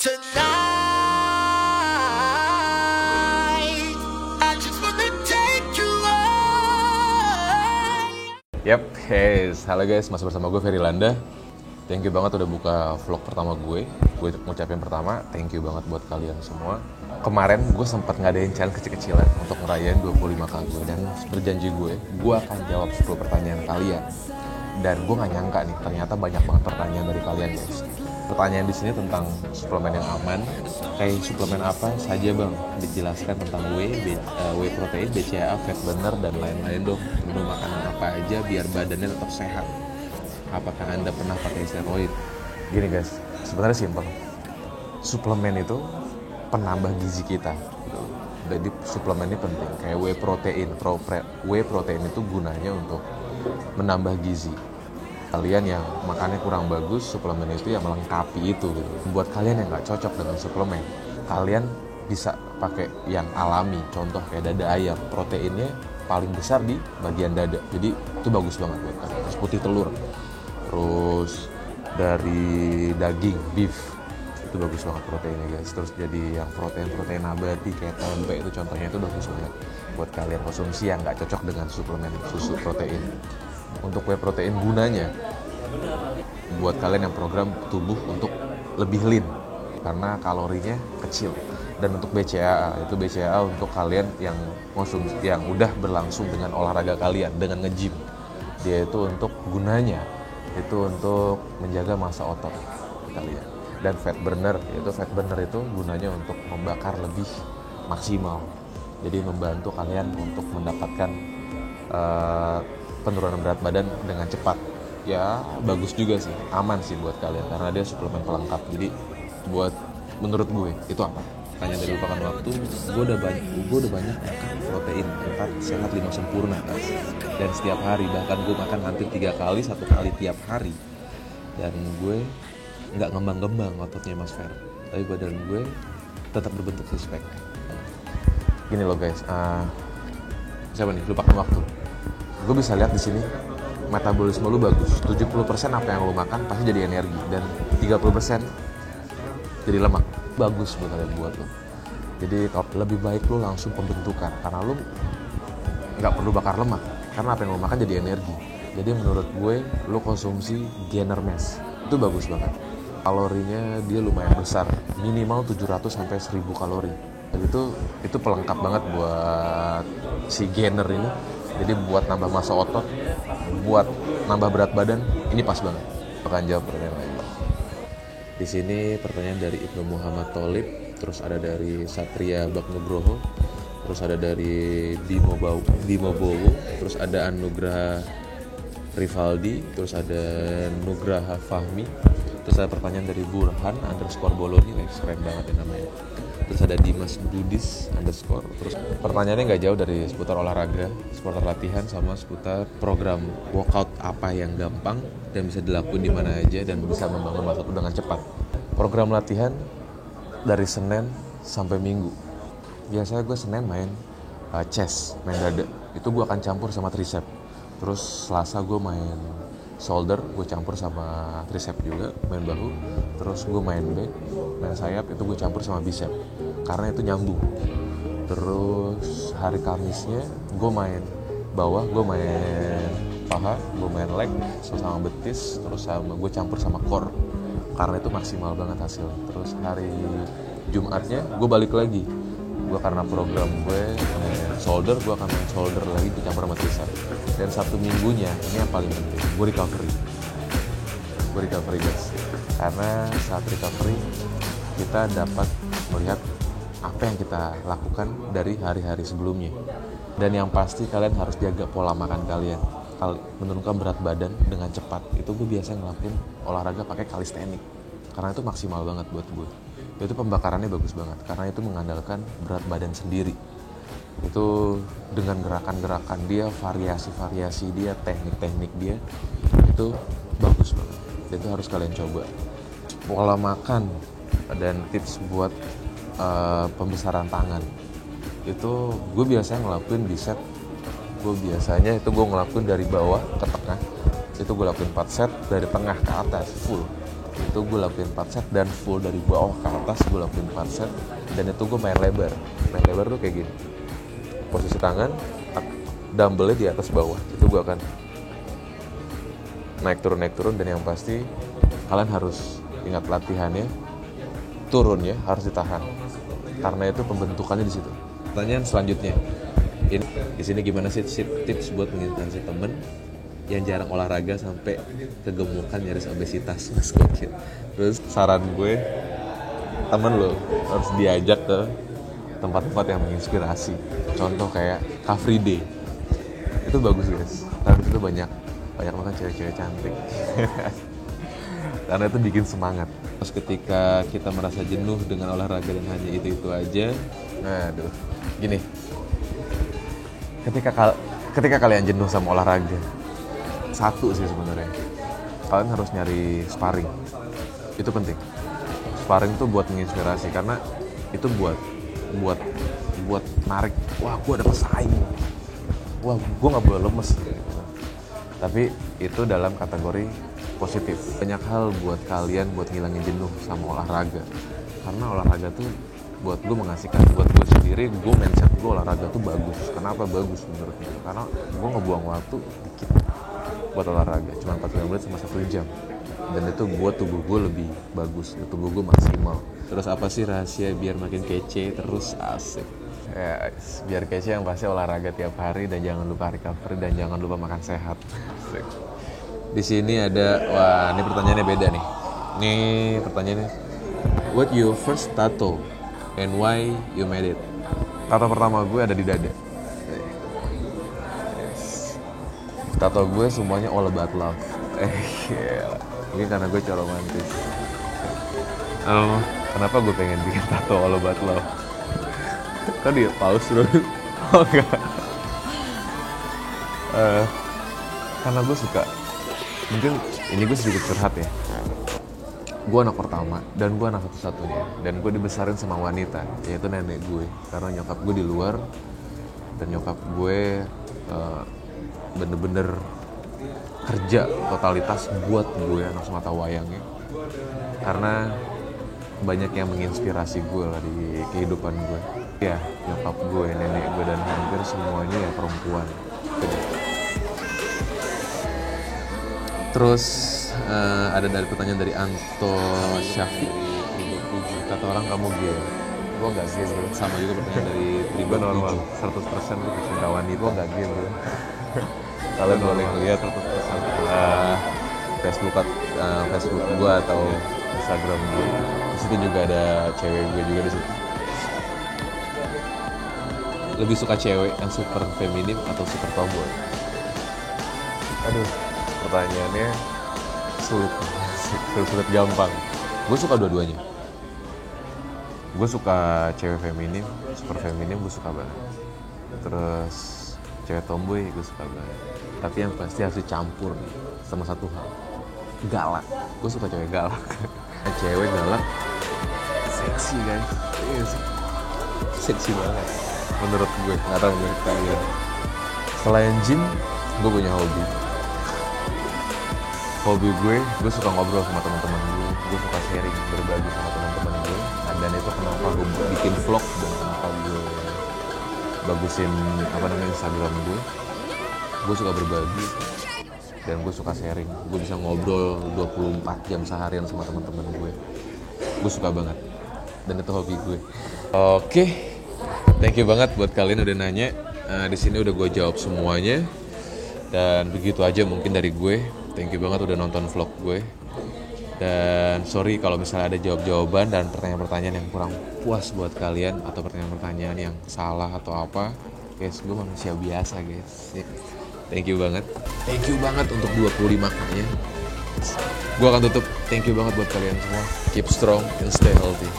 Tonight, I just wanna take you away. Yap, halo guys, masih bersama gue Ferry Landa. Thank you banget udah buka vlog pertama gue. Gue ngucapin pertama, thank you banget buat kalian semua. Kemarin gue sempat ngadain challenge kecil-kecilan untuk ngerayain 25K gue. Dan berjanji gue akan jawab 10 pertanyaan kalian. Dan gue gak nyangka nih, ternyata banyak banget pertanyaan dari kalian guys. Pertanyaan di sini tentang suplemen yang aman. Kayak suplemen apa saja bang? Dijelaskan tentang whey protein, BCAA, fat burner, dan lain-lain dong. Minum makanan apa aja biar badannya tetap sehat. Apakah Anda pernah pakai steroid? Gini guys, sebenarnya simpel. Suplemen itu penambah gizi kita. Jadi suplemen ini penting. Kayak whey protein itu gunanya untuk menambah gizi. Kalian yang makannya kurang bagus, suplemen itu yang melengkapi itu gitu. Buat kalian yang nggak cocok dengan suplemen, kalian bisa pakai yang alami. Contoh kayak dada ayam, proteinnya paling besar di bagian dada, jadi itu bagus banget buat kalian. Terus putih telur, terus dari daging beef, itu bagus banget proteinnya guys. Terus jadi yang protein nabati kayak tempe itu contohnya, itu bagus banget buat kalian konsumsi yang nggak cocok dengan suplemen susu protein. Untuk whey protein gunanya buat kalian yang program tubuh untuk lebih lean karena kalorinya kecil. Dan untuk BCAA untuk kalian yang konsumsi yang udah berlangsung dengan olahraga kalian, dengan nge-gym. Dia itu untuk gunanya itu untuk menjaga massa otot kalian. Dan fat burner itu gunanya untuk membakar lebih maksimal. Jadi membantu kalian untuk mendapatkan penurunan berat badan dengan cepat. Ya bagus juga sih, aman sih buat kalian karena dia suplemen pelengkap. Jadi buat menurut gue itu apa? Tanya dari lupakan waktu, gue udah banyak makan protein 4 sehat 5 sempurna guys. Dan setiap hari, bahkan gue makan hampir 3 kali, 1 kali tiap hari. Dan gue nggak ngembang-ngembang ototnya Mas Fer, tapi badan gue tetap berbentuk six pack. Gini loh guys, siapa nih? Lupakan waktu. Gue bisa lihat di sini metabolisme lu bagus. 70% apa yang lu makan pasti jadi energi dan 30% jadi lemak. Bagus buat lu. Jadi lebih baik lu langsung pembentukan karena lu nggak perlu bakar lemak karena apa yang lu makan jadi energi. Jadi menurut gue lu konsumsi gainer mass itu bagus banget. Kalorinya dia lumayan besar, minimal 700 sampai 1000 kalori. Dan itu pelengkap banget buat si gainer ini. Jadi buat nambah massa otot, buat nambah berat badan, ini pas banget. Akan jawab pertanyaan lain. Di sini pertanyaan dari Ibnu Muhammad Tholib, terus ada dari Satria Baknugroho, terus ada dari Bimo Bowo, terus ada Anugrah Rivaldi, terus ada Nugraha Fahmi, terus ada pertanyaan dari Burhan _Boloni, keren banget ya namanya. Terus ada Dimas Dudis _, terus pertanyaannya nggak jauh dari seputar olahraga, seputar latihan, sama seputar program workout apa yang gampang dan bisa dilakuin di mana aja dan bisa membangun massa otot dengan cepat. Program latihan dari Senin sampai Minggu. Biasanya gue Senin main chest, main dada. Itu gue akan campur sama tricep. Terus Selasa gue main shoulder, gue campur sama tricep juga, main bahu. Terus gue main back, main sayap, itu gue campur sama bicep karena itu nyambung. Terus hari Kamisnya gue main bawah, gue main paha, gue main leg sama betis, terus sama gue campur sama core karena itu maksimal banget hasilnya. Terus hari Jumatnya gue balik lagi, gue karena program gue main shoulder, gue akan main shoulder lagi dicampur sama tricep. Dan Sabtu Minggunya ini yang paling penting, gue recovery guys, karena saat recovery kita dapat melihat apa yang kita lakukan dari hari-hari sebelumnya. Dan yang pasti kalian harus jaga pola makan kalian, menurunkan berat badan dengan cepat. Itu gue biasa ngelakuin olahraga pakai calisthenics karena itu maksimal banget buat gue. Itu pembakarannya bagus banget karena itu mengandalkan berat badan sendiri. Itu dengan gerakan-gerakan dia, variasi-variasi dia, teknik-teknik dia, itu bagus banget. Itu harus kalian coba. Pola makan dan tips buat pembesaran tangan itu gue biasanya ngelakuin bicep. Gue ngelakuin dari bawah ke tengah. Itu gue lakuin 4 set dari tengah ke atas full. itu gue lakuin 4 set dan full dari bawah ke atas gue lakuin 4 set, dan itu gue main lebar tuh kayak gini, posisi tangan dumbbellnya di atas bawah, itu gue akan naik turun, dan yang pasti kalian harus ingat latihannya turunnya harus ditahan, karena itu pembentukannya di situ. Pertanyaan selanjutnya, ini di sini gimana sih tips buat menginspirasi temen yang jarang olahraga sampai kegemukan nyaris obesitas? Mas gokil. Terus saran gue, temen lo harus diajak ke tempat-tempat yang menginspirasi. Contoh kayak Car Free Day, itu bagus guys, karena itu banyak banget cewek-cewek cantik. Karena itu bikin semangat. Terus ketika kita merasa jenuh dengan olahraga dan hanya itu aja, gini, ketika kalian jenuh sama olahraga, satu sih sebenarnya, kalian harus nyari sparring. Itu penting. Sparring tuh buat menginspirasi, karena itu buat narik. Wah, gue ada pesaing. Wah, gue nggak boleh lemes. Tapi itu dalam kategori positif. Banyak hal buat kalian buat ngilangin jenuh sama olahraga. Karena olahraga tuh buat gue mengasihkan. Buat gue sendiri, gue mindset gue olahraga tuh bagus. Kenapa bagus menurut gue? Karena gue ngebuang waktu dikit buat olahraga, cuma 45 menit sama 1 jam, dan itu buat tubuh gue lebih bagus, tubuh gue maksimal. Terus apa sih rahasia biar makin kece terus? Asik ya, biar kece yang pasti olahraga tiap hari, dan jangan lupa recovery, dan jangan lupa makan sehat. Asik. Di sini ada, wah ini pertanyaannya beda nih. Ini pertanyaannya, what your first tattoo and why you made it? Tato pertama gue ada di dada. Tato gue semuanya all about love. Mungkin karena gue cowok romantis. Kenapa gue pengen bikin tato all about love? Kan dia paus bro. Oh enggak. Karena gue suka. Mungkin ini gue sedikit curhat ya. Gue anak pertama dan gue anak satu-satunya, dan gue dibesarin sama wanita, yaitu nenek gue. Karena nyokap gue di luar, dan nyokap gue bener-bener kerja totalitas buat gue, anak semata wayangnya. Karena banyak yang menginspirasi gue lah di kehidupan gue. Ya, nyokap gue, nenek gue, dan hampir semuanya ya perempuan. Terus ada dari pertanyaan dari Anto Syafi, 27, kata orang kamu gay. Gue gak gay bro. Sama juga pertanyaan dari Triba normal, 100% lu cinta wanita. Gue gak gay bro. Kalian boleh lihat 100% Facebook gue atau Instagram gue. Di situ juga ada cewek gue juga di situ. Lebih suka cewek yang super feminim atau super tomboy? Aduh, pertanyaannya sulit gampang. Gue suka dua-duanya. Gue suka cewek feminim, super feminim gue suka banget. Terus cewek tomboy gue suka banget. Tapi yang pasti harus dicampur nih sama satu hal, galak. Gue suka cewek galak. Cewek galak seksi guys. Iya sih, seksi banget menurut gue. Nggak tahu menurut kalian. Selain gym, gue punya hobi. Hobi gue suka ngobrol sama teman-teman gue suka sharing, berbagi sama teman-teman gue. Dan itu kenapa gue bikin vlog, dan kenapa gue bagusin Instagram gue. Gue suka berbagi dan gue suka sharing. Gue bisa ngobrol 24 jam seharian sama teman-teman gue. Gue suka banget, dan itu hobi gue. Oke, thank you banget buat kalian udah nanya. Di sini udah gue jawab semuanya, dan begitu aja mungkin dari gue. Thank you banget udah nonton vlog gue. Dan sorry kalau misalnya ada jawab-jawaban dan pertanyaan-pertanyaan yang kurang puas buat kalian, atau pertanyaan-pertanyaan yang salah atau apa. Guys, gue manusia biasa guys. Thank you banget. Thank you banget untuk 25K-nya. Gue akan tutup. Thank you banget buat kalian semua. Keep strong and stay healthy.